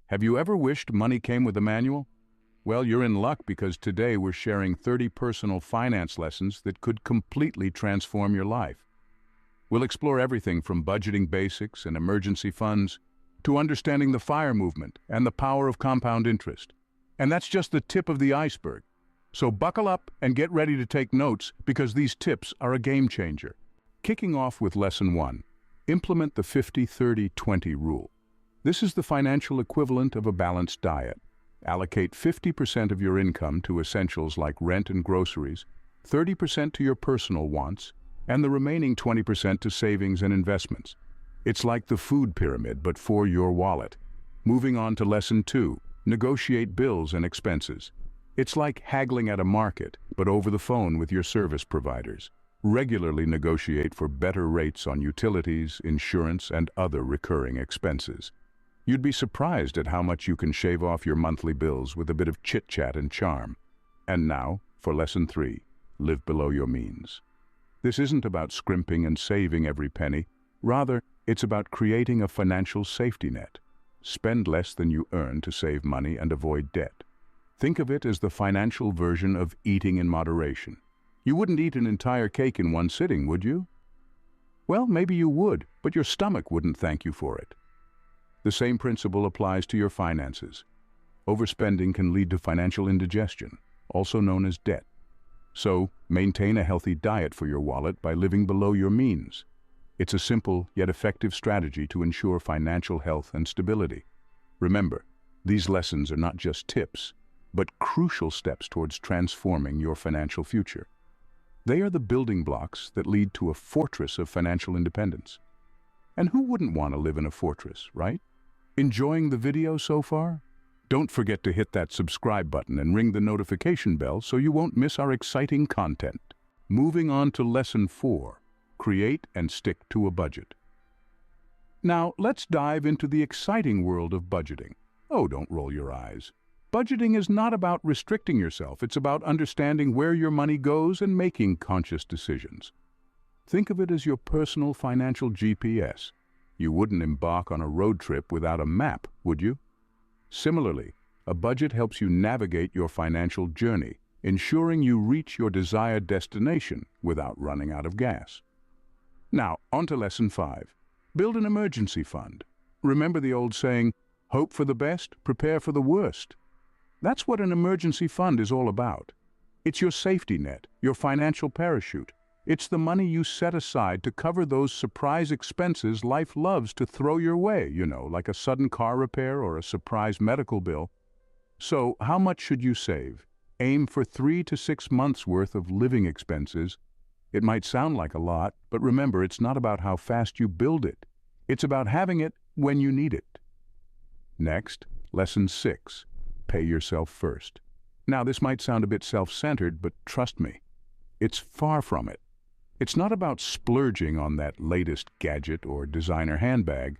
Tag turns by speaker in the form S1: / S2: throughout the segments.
S1: Have you ever wished money came with a manual? Well, you're in luck because today we're sharing 30 personal finance lessons that could completely transform your life. We'll explore everything from budgeting basics and emergency funds to understanding the FIRE movement and the power of compound interest. And that's just the tip of the iceberg. So buckle up and get ready to take notes because these tips are a game changer. Kicking off with Lesson 1, implement the 50-30-20 rule. This is the financial equivalent of a balanced diet. Allocate 50% of your income to essentials like rent and groceries, 30% to your personal wants, and the remaining 20% to savings and investments. It's like the food pyramid, but for your wallet. Moving on to Lesson 2, negotiate bills and expenses. It's like haggling at a market, but over the phone with your service providers. Regularly negotiate for better rates on utilities, insurance, and other recurring expenses. You'd be surprised at how much you can shave off your monthly bills with a bit of chit-chat and charm. And now, for Lesson 3, live below your means. This isn't about scrimping and saving every penny. Rather, it's about creating a financial safety net. Spend less than you earn to save money and avoid debt. Think of it as the financial version of eating in moderation. You wouldn't eat an entire cake in one sitting, would you? Well, maybe you would, but your stomach wouldn't thank you for it. The same principle applies to your finances. Overspending can lead to financial indigestion, also known as debt. So, maintain a healthy diet for your wallet by living below your means. It's a simple yet effective strategy to ensure financial health and stability. Remember, these lessons are not just tips, but crucial steps towards transforming your financial future. They are the building blocks that lead to a fortress of financial independence. And who wouldn't want to live in a fortress, right? Enjoying the video so far? Don't forget to hit that subscribe button and ring the notification bell so you won't miss our exciting content. Moving on to Lesson 4, create and stick to a budget. Now, let's dive into the exciting world of budgeting. Oh, don't roll your eyes. Budgeting is not about restricting yourself. It's about understanding where your money goes and making conscious decisions. Think of it as your personal financial GPS. You wouldn't embark on a road trip without a map, would you? Similarly, a budget helps you navigate your financial journey, ensuring you reach your desired destination without running out of gas. Now, on to Lesson 5. Build an emergency fund. Remember the old saying, hope for the best, prepare for the worst. That's what an emergency fund is all about. It's your safety net, your financial parachute. It's the money you set aside to cover those surprise expenses life loves to throw your way, like a sudden car repair or a surprise medical bill. So, how much should you save? Aim for 3 to 6 months' worth of living expenses. It might sound like a lot, but remember, it's not about how fast you build it. It's about having it when you need it. Next, Lesson 6. Pay yourself first. Now, this might sound a bit self-centered, but trust me, it's far from it. It's not about splurging on that latest gadget or designer handbag.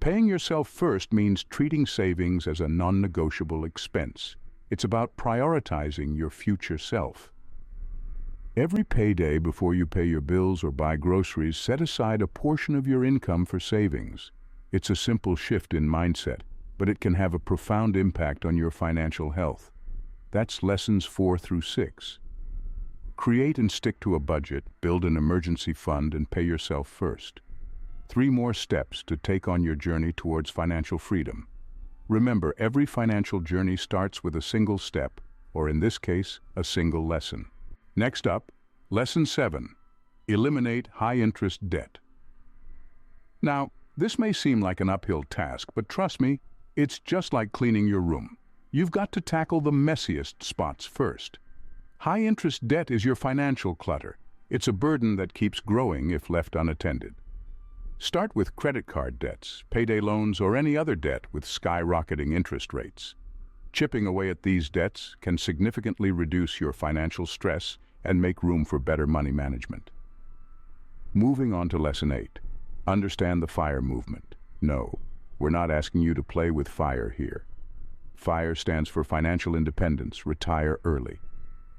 S1: Paying yourself first means treating savings as a non-negotiable expense. It's about prioritizing your future self. Every payday before you pay your bills or buy groceries, set aside a portion of your income for savings. It's a simple shift in mindset, but it can have a profound impact on your financial health. That's Lessons 4 through 6. Create and stick to a budget, build an emergency fund, and pay yourself first. 3 more steps to take on your journey towards financial freedom. Remember, every financial journey starts with a single step, or in this case, a single lesson. Next up, Lesson 7. Eliminate high-interest debt. Now, this may seem like an uphill task, but trust me, it's just like cleaning your room. You've got to tackle the messiest spots first. High-interest debt is your financial clutter. It's a burden that keeps growing if left unattended. Start with credit card debts, payday loans, or any other debt with skyrocketing interest rates. Chipping away at these debts can significantly reduce your financial stress and make room for better money management. Moving on to Lesson 8. Understand the FIRE movement. No, we're not asking you to play with fire here. FIRE stands for Financial Independence, Retire Early.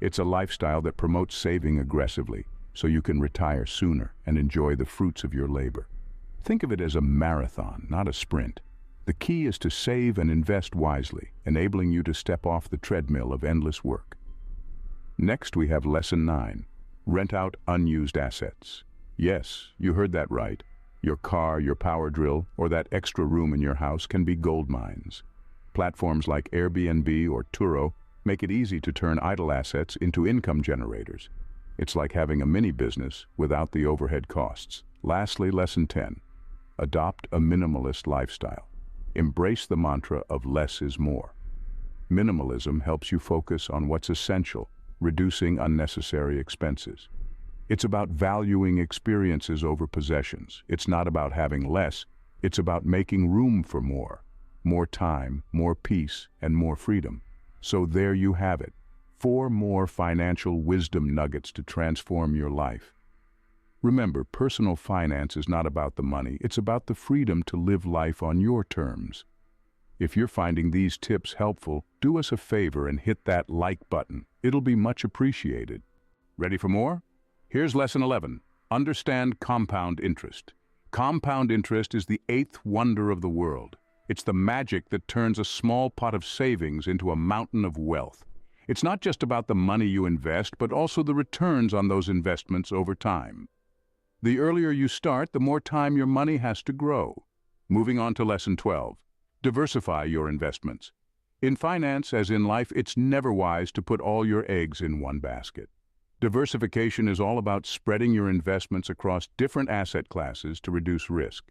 S1: It's a lifestyle that promotes saving aggressively so you can retire sooner and enjoy the fruits of your labor. Think of it as a marathon, not a sprint. The key is to save and invest wisely, enabling you to step off the treadmill of endless work. Next, we have Lesson 9. Rent out unused assets. Yes, you heard that right. Your car, your power drill, or that extra room in your house can be gold mines. Platforms like Airbnb or Turo make it easy to turn idle assets into income generators. It's like having a mini business without the overhead costs. Lastly, Lesson 10. Adopt a minimalist lifestyle. Embrace the mantra of less is more. Minimalism helps you focus on what's essential, reducing unnecessary expenses. It's about valuing experiences over possessions. It's not about having less, it's about making room for more. More time, more peace, and more freedom. So there you have it. 4 more financial wisdom nuggets to transform your life. Remember, personal finance is not about the money, it's about the freedom to live life on your terms. If you're finding these tips helpful, do us a favor and hit that like button. It'll be much appreciated. Ready for more? Here's Lesson 11. Understand compound interest. Compound interest is the 8th wonder of the world. It's the magic that turns a small pot of savings into a mountain of wealth. It's not just about the money you invest, but also the returns on those investments over time. The earlier you start, the more time your money has to grow. Moving on to Lesson 12. Diversify your investments. In finance, as in life, it's never wise to put all your eggs in one basket. Diversification is all about spreading your investments across different asset classes to reduce risk.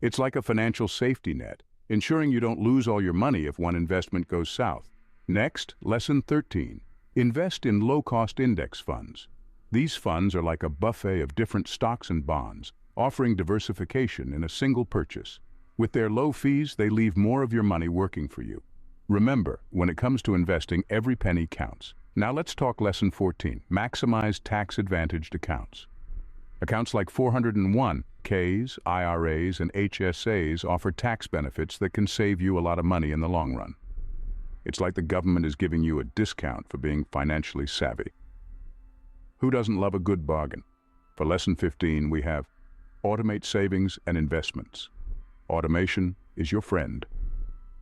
S1: It's like a financial safety net, ensuring you don't lose all your money if one investment goes south. Next, Lesson 13. Invest in low-cost index funds. These funds are like a buffet of different stocks and bonds, offering diversification in a single purchase. With their low fees, they leave more of your money working for you. Remember, when it comes to investing, every penny counts. Now let's talk Lesson 14. Maximize tax-advantaged accounts. Accounts like 401(k)s, IRAs, and HSAs offer tax benefits that can save you a lot of money in the long run. It's like the government is giving you a discount for being financially savvy. Who doesn't love a good bargain? For Lesson 15, we have Automate savings and investments. Automation is your friend.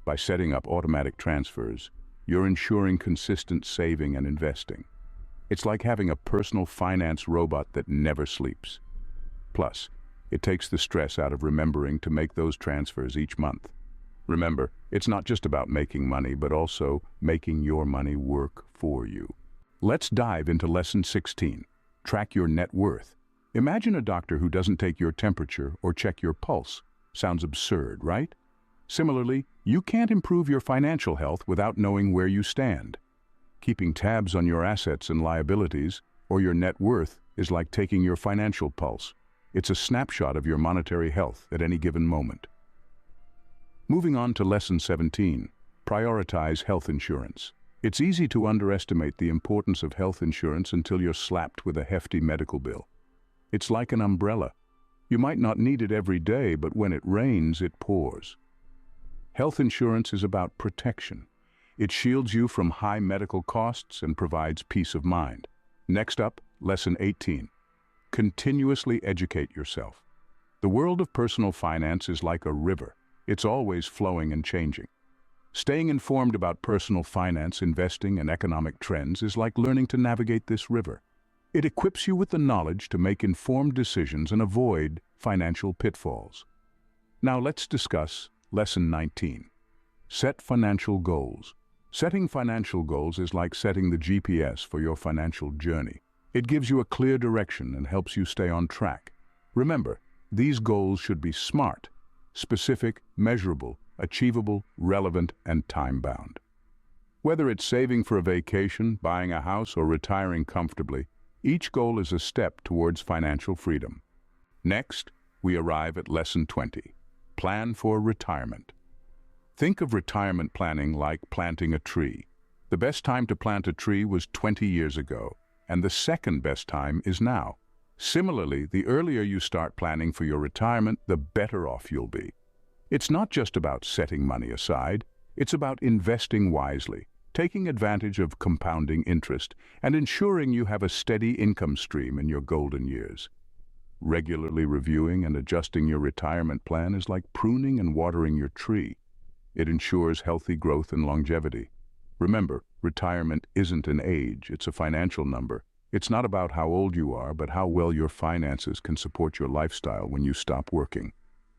S1: By setting up automatic transfers, you're ensuring consistent saving and investing. It's like having a personal finance robot that never sleeps. Plus, it takes the stress out of remembering to make those transfers each month. Remember, it's not just about making money, but also making your money work for you. Let's dive into Lesson 16. Track your net worth. Imagine a doctor who doesn't take your temperature or check your pulse. Sounds absurd, right? Similarly, you can't improve your financial health without knowing where you stand. Keeping tabs on your assets and liabilities, or your net worth, is like taking your financial pulse. It's a snapshot of your monetary health at any given moment. Moving on to Lesson 17. Prioritize health insurance. It's easy to underestimate the importance of health insurance until you're slapped with a hefty medical bill. It's like an umbrella. You might not need it every day, but when it rains, it pours. Health insurance is about protection. It shields you from high medical costs and provides peace of mind. Next up, Lesson 18. Continuously educate yourself. The world of personal finance is like a river. It's always flowing and changing. Staying informed about personal finance, investing, and economic trends is like learning to navigate this river. It equips you with the knowledge to make informed decisions and avoid financial pitfalls. Now let's discuss Lesson 19. Set financial goals. Setting financial goals is like setting the GPS for your financial journey. It gives you a clear direction and helps you stay on track. Remember, these goals should be SMART, specific, measurable, achievable, relevant, and time-bound. Whether it's saving for a vacation, buying a house, or retiring comfortably, each goal is a step towards financial freedom. Next, we arrive at Lesson 20. Plan for retirement. Think of retirement planning like planting a tree. The best time to plant a tree was 20 years ago, and the second best time is now. Similarly, the earlier you start planning for your retirement, the better off you'll be. It's not just about setting money aside, it's about investing wisely, taking advantage of compounding interest, and ensuring you have a steady income stream in your golden years. Regularly reviewing and adjusting your retirement plan is like pruning and watering your tree. It ensures healthy growth and longevity. Remember, retirement isn't an age, it's a financial number. It's not about how old you are, but how well your finances can support your lifestyle when you stop working.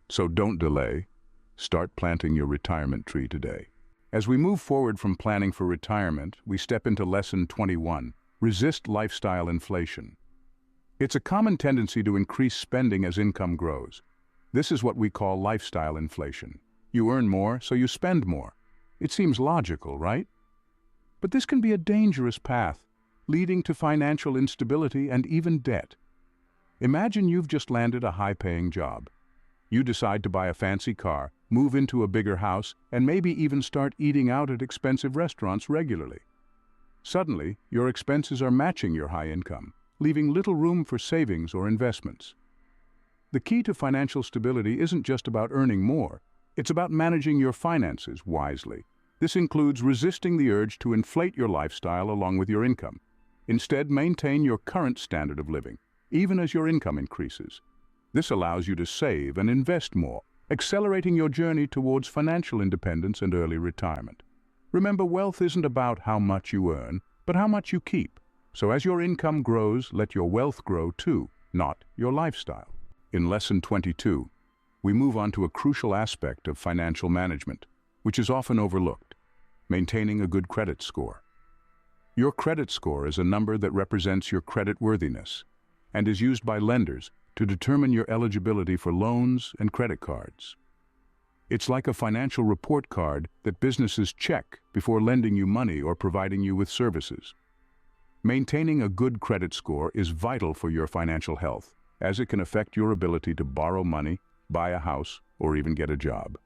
S1: So don't delay. Start planting your retirement tree today. As we move forward from planning for retirement, we step into Lesson 21, Resist Lifestyle Inflation. It's a common tendency to increase spending as income grows. This is what we call lifestyle inflation. You earn more, so you spend more. It seems logical, right? But this can be a dangerous path, leading to financial instability and even debt. Imagine you've just landed a high-paying job. You decide to buy a fancy car, move into a bigger house, and maybe even start eating out at expensive restaurants regularly. Suddenly, your expenses are matching your high income, leaving little room for savings or investments. The key to financial stability isn't just about earning more, it's about managing your finances wisely. This includes resisting the urge to inflate your lifestyle along with your income. Instead, maintain your current standard of living, even as your income increases. This allows you to save and invest more, accelerating your journey towards financial independence and early retirement. Remember, wealth isn't about how much you earn, but how much you keep. So as your income grows, let your wealth grow too, not your lifestyle. In Lesson 22, we move on to a crucial aspect of financial management, which is often overlooked: maintaining a good credit score. Your credit score is a number that represents your credit worthiness and is used by lenders to determine your eligibility for loans and credit cards. It's like a financial report card that businesses check before lending you money or providing you with services. Maintaining a good credit score is vital for your financial health, as it can affect your ability to borrow money, buy a house, or even get a job.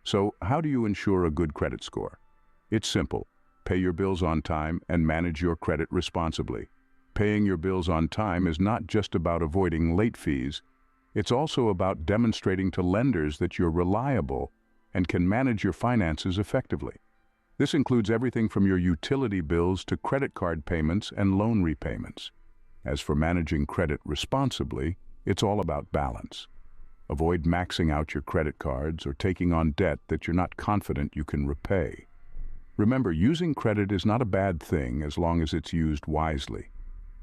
S1: So, how do you ensure a good credit score? It's simple. Pay your bills on time and manage your credit responsibly. Paying your bills on time is not just about avoiding late fees, it's also about demonstrating to lenders that you're reliable and can manage your finances effectively. This includes everything from your utility bills to credit card payments and loan repayments. As for managing credit responsibly, it's all about balance. Avoid maxing out your credit cards or taking on debt that you're not confident you can repay. Remember, using credit is not a bad thing as long as it's used wisely.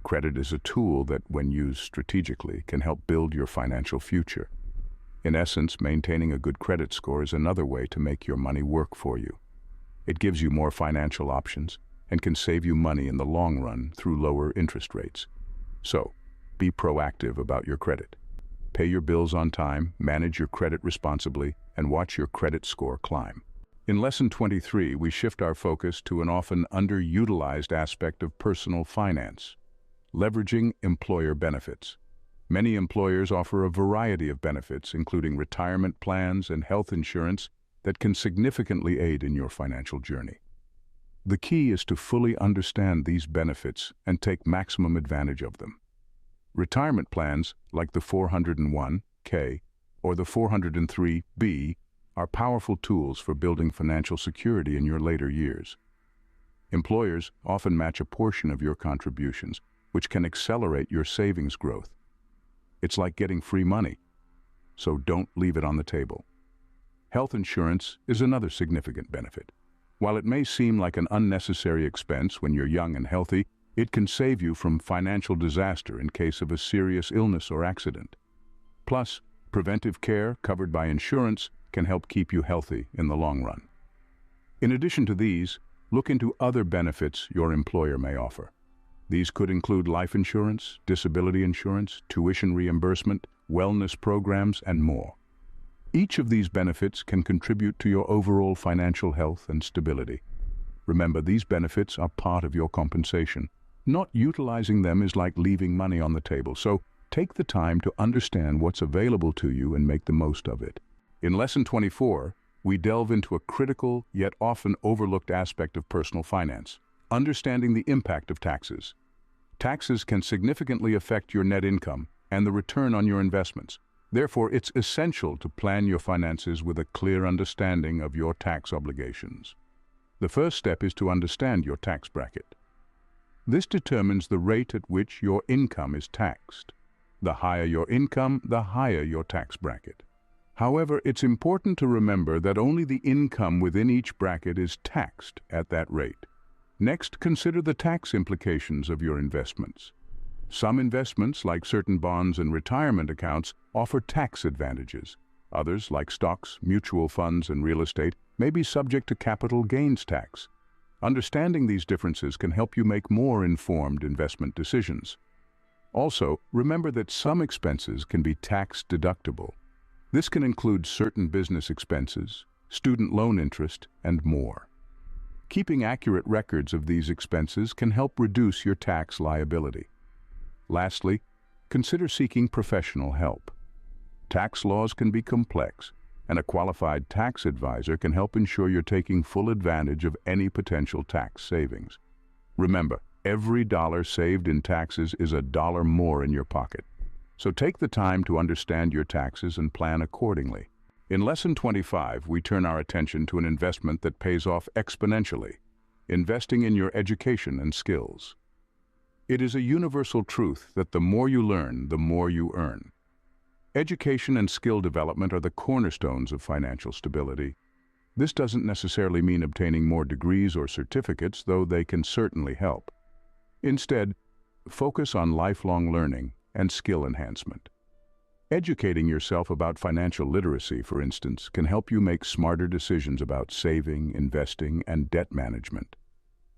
S1: Credit is a tool that, when used strategically, can help build your financial future. In essence, maintaining a good credit score is another way to make your money work for you. It gives you more financial options and can save you money in the long run through lower interest rates. So, be proactive about your credit. Pay your bills on time, manage your credit responsibly, and watch your credit score climb. In Lesson 23, we shift our focus to an often underutilized aspect of personal finance: leveraging employer benefits. Many employers offer a variety of benefits, including retirement plans and health insurance, that can significantly aid in your financial journey. The key is to fully understand these benefits and take maximum advantage of them. Retirement plans, like the 401(k) or the 403(b), are powerful tools for building financial security in your later years. Employers often match a portion of your contributions, which can accelerate your savings growth. It's like getting free money, so don't leave it on the table. Health insurance is another significant benefit. While it may seem like an unnecessary expense when you're young and healthy, it can save you from financial disaster in case of a serious illness or accident. Plus, preventive care covered by insurance can help keep you healthy in the long run. In addition to these, look into other benefits your employer may offer. These could include life insurance, disability insurance, tuition reimbursement, wellness programs, and more. Each of these benefits can contribute to your overall financial health and stability. Remember, these benefits are part of your compensation. Not utilizing them is like leaving money on the table, so take the time to understand what's available to you and make the most of it. In Lesson 24, we delve into a critical yet often overlooked aspect of personal finance: understanding the impact of taxes. Taxes can significantly affect your net income and the return on your investments. Therefore, it's essential to plan your finances with a clear understanding of your tax obligations. The first step is to understand your tax bracket. This determines the rate at which your income is taxed. The higher your income, the higher your tax bracket. However, it's important to remember that only the income within each bracket is taxed at that rate. Next, consider the tax implications of your investments. Some investments, like certain bonds and retirement accounts, offer tax advantages. Others, like stocks, mutual funds, and real estate, may be subject to capital gains tax. Understanding these differences can help you make more informed investment decisions. Also, remember that some expenses can be tax deductible. This can include certain business expenses, student loan interest, and more. Keeping accurate records of these expenses can help reduce your tax liability. Lastly, consider seeking professional help. Tax laws can be complex, and a qualified tax advisor can help ensure you're taking full advantage of any potential tax savings. Remember, every dollar saved in taxes is a dollar more in your pocket. So take the time to understand your taxes and plan accordingly. In Lesson 25, we turn our attention to an investment that pays off exponentially: investing in your education and skills. It is a universal truth that the more you learn, the more you earn. Education and skill development are the cornerstones of financial stability. This doesn't necessarily mean obtaining more degrees or certificates, though they can certainly help. Instead, focus on lifelong learning and skill enhancement. Educating yourself about financial literacy, for instance, can help you make smarter decisions about saving, investing, and debt management.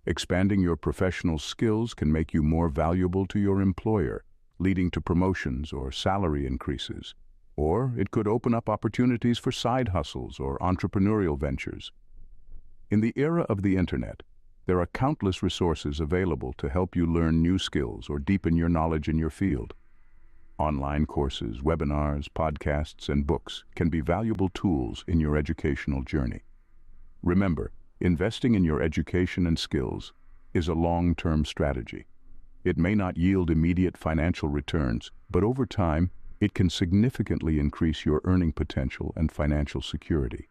S1: Expanding your professional skills can make you more valuable to your employer, leading to promotions or salary increases. Or it could open up opportunities for side hustles or entrepreneurial ventures. In the era of the internet, there are countless resources available to help you learn new skills or deepen your knowledge in your field. Online courses, webinars, podcasts, and books can be valuable tools in your educational journey. Remember, investing in your education and skills is a long-term strategy. It may not yield immediate financial returns, but over time, it can significantly increase your earning potential and financial security.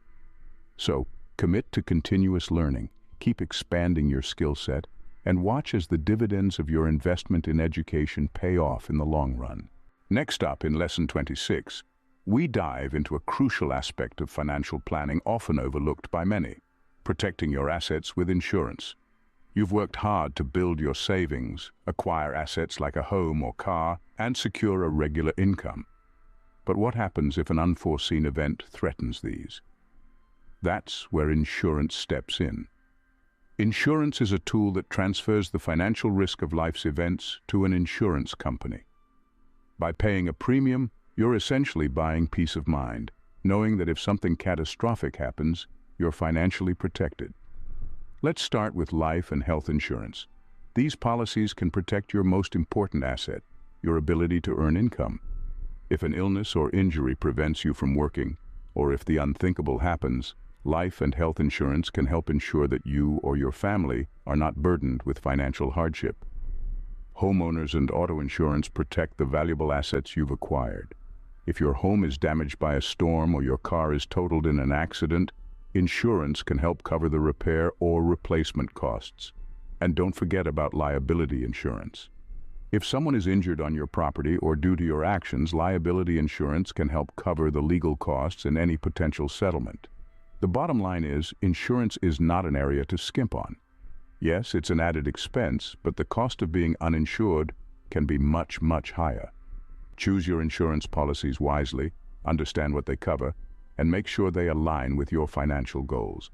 S1: So, commit to continuous learning, keep expanding your skill set, and watch as the dividends of your investment in education pay off in the long run. Next up, in Lesson 26, we dive into a crucial aspect of financial planning often overlooked by many: protecting your assets with insurance. You've worked hard to build your savings, acquire assets like a home or car, and secure a regular income. But what happens if an unforeseen event threatens these? That's where insurance steps in. Insurance is a tool that transfers the financial risk of life's events to an insurance company. By paying a premium, you're essentially buying peace of mind, knowing that if something catastrophic happens, you're financially protected. Let's start with life and health insurance. These policies can protect your most important asset, your ability to earn income. If an illness or injury prevents you from working, or if the unthinkable happens, life and health insurance can help ensure that you or your family are not burdened with financial hardship. Homeowners and auto insurance protect the valuable assets you've acquired. If your home is damaged by a storm or your car is totaled in an accident, insurance can help cover the repair or replacement costs. And don't forget about liability insurance. If someone is injured on your property or due to your actions, liability insurance can help cover the legal costs and any potential settlement. The bottom line is, insurance is not an area to skimp on. Yes, it's an added expense, but the cost of being uninsured can be much, much higher. Choose your insurance policies wisely, understand what they cover, and make sure they align with your financial goals.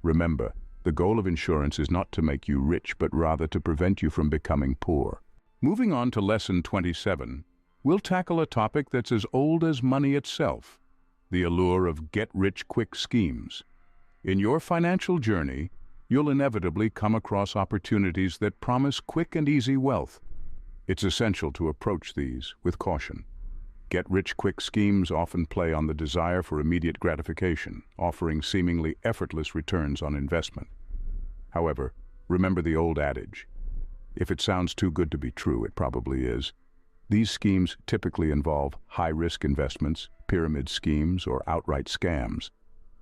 S1: Remember, the goal of insurance is not to make you rich, but rather to prevent you from becoming poor. Moving on to Lesson 27, we'll tackle a topic that's as old as money itself: the allure of get-rich-quick schemes. In your financial journey, you'll inevitably come across opportunities that promise quick and easy wealth. It's essential to approach these with caution. Get-rich-quick schemes often play on the desire for immediate gratification, offering seemingly effortless returns on investment. However, remember the old adage: if it sounds too good to be true, it probably is. These schemes typically involve high-risk investments, pyramid schemes, or outright scams.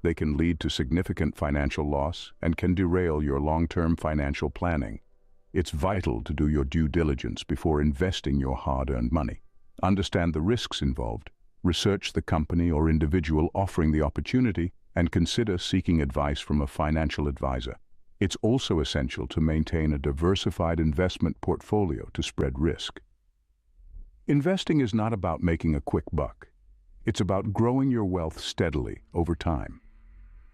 S1: They can lead to significant financial loss and can derail your long-term financial planning. It's vital to do your due diligence before investing your hard-earned money. Understand the risks involved, Research the company or individual offering the opportunity and consider seeking advice from a financial advisor. It's also essential to maintain a diversified investment portfolio to spread risk. Investing is not about making a quick buck. It's about growing your wealth steadily over time.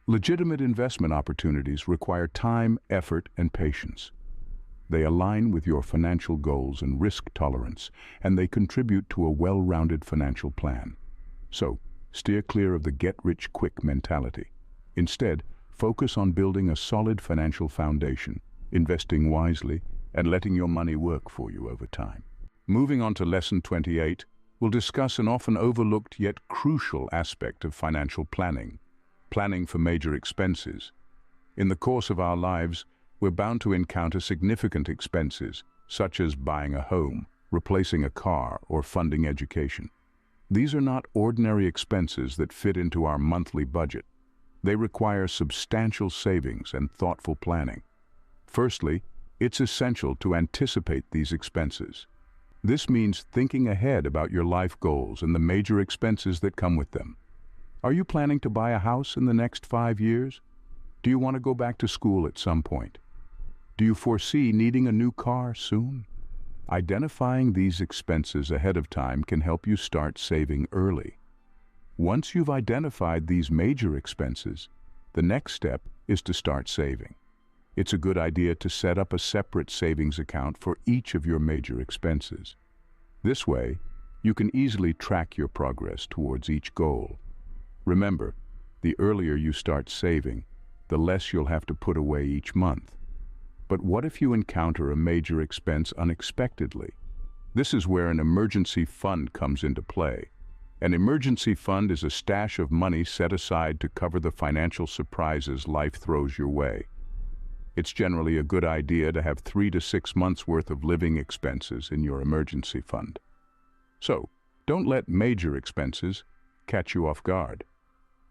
S1: Legitimate investment opportunities require time, effort, and patience. They align with your financial goals and risk tolerance, and they contribute to a well-rounded financial plan. So, steer clear of the get-rich-quick mentality. Instead, focus on building a solid financial foundation, investing wisely, and letting your money work for you over time. Moving on to Lesson 28, we'll discuss an often overlooked yet crucial aspect of financial planning: planning for major expenses. In the course of our lives, we're bound to encounter significant expenses, such as buying a home, replacing a car, or funding education. These are not ordinary expenses that fit into our monthly budget. They require substantial savings and thoughtful planning. Firstly, it's essential to anticipate these expenses. This means thinking ahead about your life goals and the major expenses that come with them. Are you planning to buy a house in the next 5 years? Do you want to go back to school at some point? Do you foresee needing a new car soon? Identifying these expenses ahead of time can help you start saving early. Once you've identified these major expenses, the next step is to start saving. It's a good idea to set up a separate savings account for each of your major expenses. This way, you can easily track your progress towards each goal. Remember, the earlier you start saving, the less you'll have to put away each month. But what if you encounter a major expense unexpectedly? This is where an emergency fund comes into play. An emergency fund is a stash of money set aside to cover the financial surprises life throws your way. It's generally a good idea to have 3 to 6 months' worth of living expenses in your emergency fund. So, don't let major expenses catch you off guard.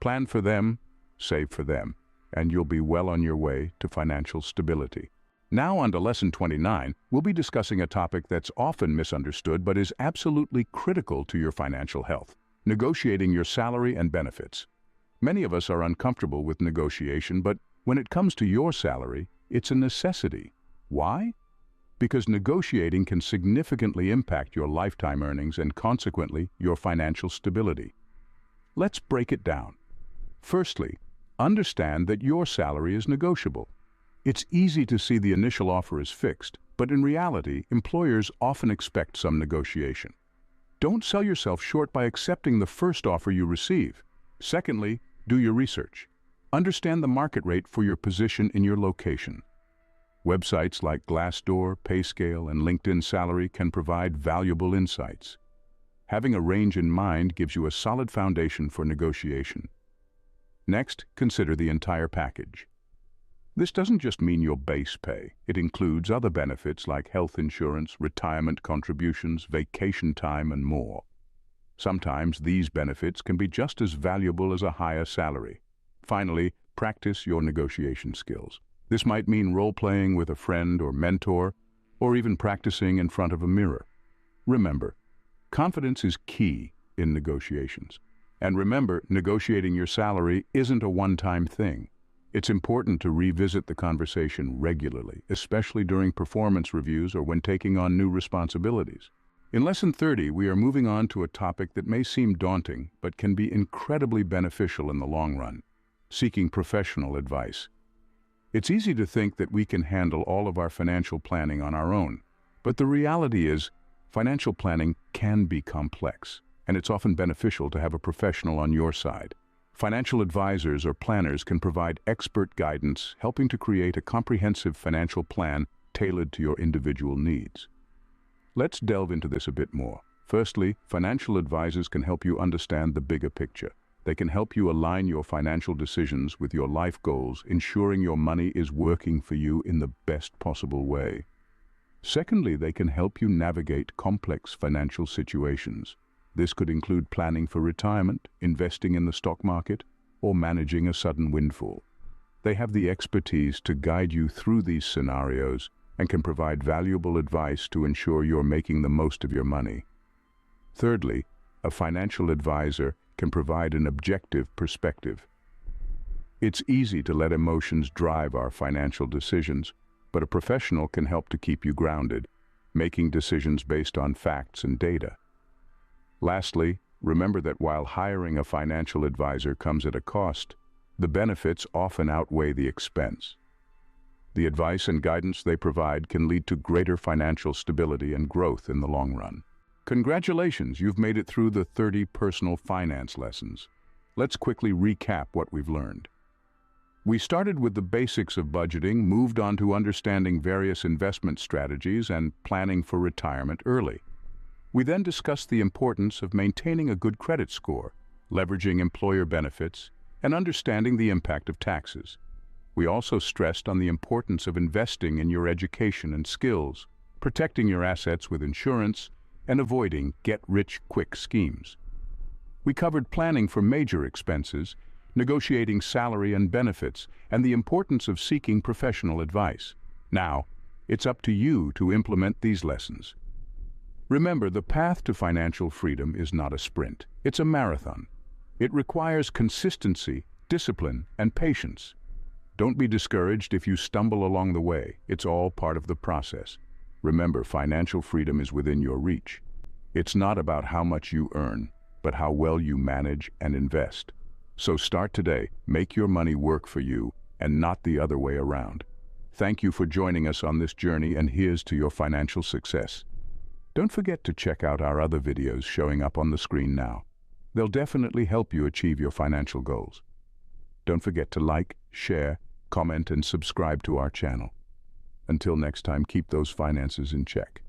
S1: Plan for them, save for them, and you'll be well on your way to financial stability. Now on to Lesson 29, we'll be discussing a topic that's often misunderstood but is absolutely critical to your financial health: negotiating your salary and benefits. Many of us are uncomfortable with negotiation, but when it comes to your salary, it's a necessity. Why? Because negotiating can significantly impact your lifetime earnings and consequently your financial stability. Let's break it down. Firstly, understand that your salary is negotiable. It's easy to see the initial offer is fixed, but in reality, employers often expect some negotiation. Don't sell yourself short by accepting the first offer you receive. Secondly, do your research. Understand the market rate for your position in your location. Websites like Glassdoor, PayScale, and LinkedIn Salary can provide valuable insights. Having a range in mind gives you a solid foundation for negotiation. Next, consider the entire package. This doesn't just mean your base pay. It includes other benefits like health insurance, retirement contributions, vacation time, and more. Sometimes these benefits can be just as valuable as a higher salary. Finally, practice your negotiation skills. This might mean role-playing with a friend or mentor, or even practicing in front of a mirror. Remember, confidence is key in negotiations. And remember, negotiating your salary isn't a one-time thing. It's important to revisit the conversation regularly, especially during performance reviews or when taking on new responsibilities. In Lesson 30, we are moving on to a topic that may seem daunting, but can be incredibly beneficial in the long run: seeking professional advice. It's easy to think that we can handle all of our financial planning on our own, but the reality is, financial planning can be complex, and it's often beneficial to have a professional on your side. Financial advisors or planners can provide expert guidance, helping to create a comprehensive financial plan tailored to your individual needs. Let's delve into this a bit more. Firstly, financial advisors can help you understand the bigger picture. They can help you align your financial decisions with your life goals, ensuring your money is working for you in the best possible way. Secondly, they can help you navigate complex financial situations. This could include planning for retirement, investing in the stock market, or managing a sudden windfall. They have the expertise to guide you through these scenarios and can provide valuable advice to ensure you're making the most of your money. Thirdly, a financial advisor can provide an objective perspective. It's easy to let emotions drive our financial decisions, but a professional can help to keep you grounded, making decisions based on facts and data. Lastly, remember that while hiring a financial advisor comes at a cost, the benefits often outweigh the expense. The advice and guidance they provide can lead to greater financial stability and growth in the long run. Congratulations, you've made it through the 30 personal finance lessons. Let's quickly recap what we've learned. We started with the basics of budgeting, moved on to understanding various investment strategies and planning for retirement early. We then discussed the importance of maintaining a good credit score, leveraging employer benefits, and understanding the impact of taxes. We also stressed on the importance of investing in your education and skills, protecting your assets with insurance, and avoiding get-rich-quick schemes. We covered planning for major expenses, negotiating salary and benefits, and the importance of seeking professional advice. Now, it's up to you to implement these lessons. Remember, the path to financial freedom is not a sprint. It's a marathon. It requires consistency, discipline, and patience. Don't be discouraged if you stumble along the way. It's all part of the process. Remember, financial freedom is within your reach. It's not about how much you earn, but how well you manage and invest. So start today, make your money work for you, and not the other way around. Thank you for joining us on this journey, and here's to your financial success. Don't forget to check out our other videos showing up on the screen now. They'll definitely help you achieve your financial goals. Don't forget to like, share, comment, and subscribe to our channel. Until next time, keep those finances in check.